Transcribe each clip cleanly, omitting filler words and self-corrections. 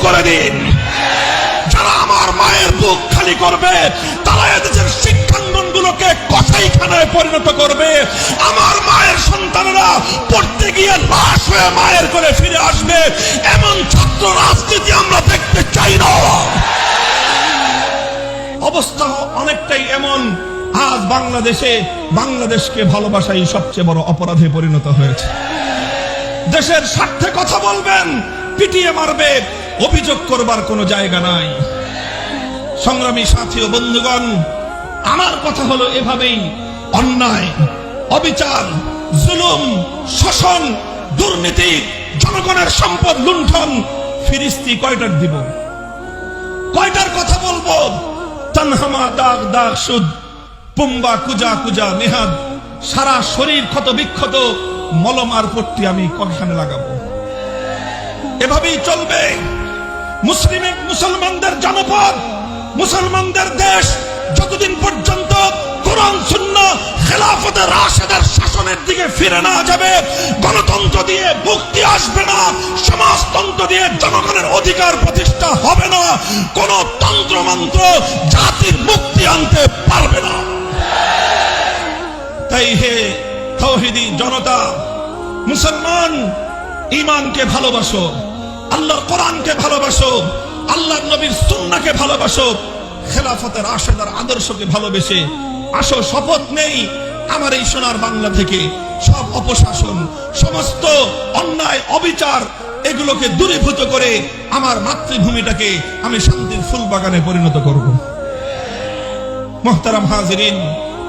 করে দিন। যারা আমার মায়ের বুক খালি করবে তারা এদেশের শিক্ষাঙ্গনগুলোকে কসাইখানায় পরিণত করবে। আমার মায়ের সন্তানেরা পড়তে গিয়ে লাশ হয়ে মায়ের করে ফিরে আসবে। এমন ছাত্র রাজনীতি আমরা দেখতে চাই না। অবস্থা অনেকটাই এমন, আজ বাংলাদেশকে ভালোবাসাই সবচেয়ে বড় অপরাধে পরিণত হয়েছে। দেশের স্বার্থে কথা বলবেন, পিটিয়ে মারবে, অভিযোগ করবার কোনো জায়গা নাই। সংগ্রামী সাথী ও বন্ধুগণ, আমার কথা হলো এভাবেই অন্যায়, অবিচার, জুলুম, শোষণ, দুর্নীতি, জনগণের সম্পদ লুণ্ঠন ফিরিস্তি কয়টার দিব? কয়টার কথা বলবো? তানহামা দাগ দাগ সুদ, পুম্বা কুজা কুজা নেহাদ, সারা শরীর ক্ষত বিক্ষত, মলম আর পট্টি আমি কয়খানে লাগাবো? এভাবেই চলবে। মুসলমানদের জনপদ, মুসলমানদের দেশ যতদিন পর্যন্ত কোরআন সুন্নাহ খেলাফতে রাশেদার শাসনের দিকে ফিরে না যাবে, গণতন্ত্র দিয়ে মুক্তি আসবে না, সমাজতন্ত্র দিয়ে জনগণের অধিকার প্রতিষ্ঠা হবে না, কোন তন্ত্রমন্ত্র জাতির মুক্তি আনতে পারবে না। তাই হে তাওহীদি জনতা, মুসলমান, ঈমানকে ভালোবাসো, আল্লাহর কোরআনকে ভালোবাসো, আল্লাহর নবীর সুন্নাহকে ভালোবাসো, খেলাফতে রাশেদার আদর্শকে ভালোবেসে আসো। শপথ নেই আমার এই সোনার বাংলা থেকে সব অপশাসন, সমস্ত অন্যায়, অবিচার এগুলোকে দূরীভূত করে আমার মাতৃভূমিটাকে আমি শান্তির ফুল বাগানে পরিণত করব। মুহতারাম হাজিরিন,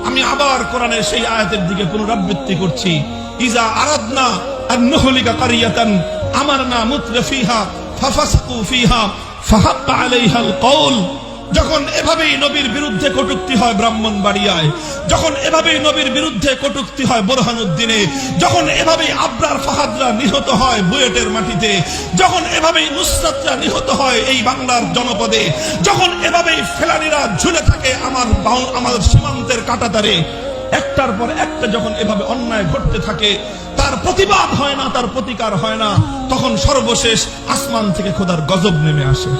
আমি আবার কোরআনের সেই আয়াতের দিকে পুনরাবৃত্তি করছি। ইজা আরাদনা আন নুহলিকা কারিয়াতান আমারনা মুতরাফিহা ফাফাসাকু ফিহা ফাহাক্কা আলাইহাল কওল। যখন এভাবেই নবীর বিরুদ্ধে কটূক্তি হয় ব্রাহ্মণবাড়িয়ায়, যখন এভাবেই নবীর বিরুদ্ধে কটূক্তি হয় বোরহানউদ্দিনে, যখন এভাবেই আবরার ফাহাদরা নিহত হয় বুয়েটের মাটিতে, যখন এভাবেই নুসরাতরা নিহত হয় এই বাংলার জনপদে, যখন এভাবেই ফেলানিরা ঝুলে থাকে আমার সীমান্তের কাঁটাতারে, একটার পর একটা যখন এভাবে অন্যায় ঘটতে থাকে, তার প্রতিবাদ হয় না, তার প্রতিকার হয় না, তখন সর্বশেষ আসমান থেকে খোদার গজব নেমে আসে।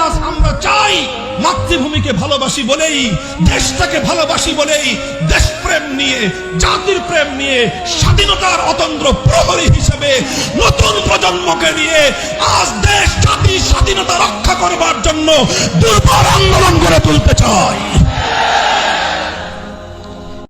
আজ আমরা চাই মাতৃভূমিকে ভালোবাসি বলেই, দেশটাকে ভালোবাসি বলেই, দেশপ্রেম নিয়ে, জাতির প্রেম নিয়ে, স্বাধীনতার অতন্দ্র প্রহরী হিসেবে নতুন প্রজন্মকে নিয়ে আজ দেশ, জাতি, স্বাধীনতা রক্ষা করবার জন্য দুর্বার আন্দোলন গড়ে তুলতে চাই।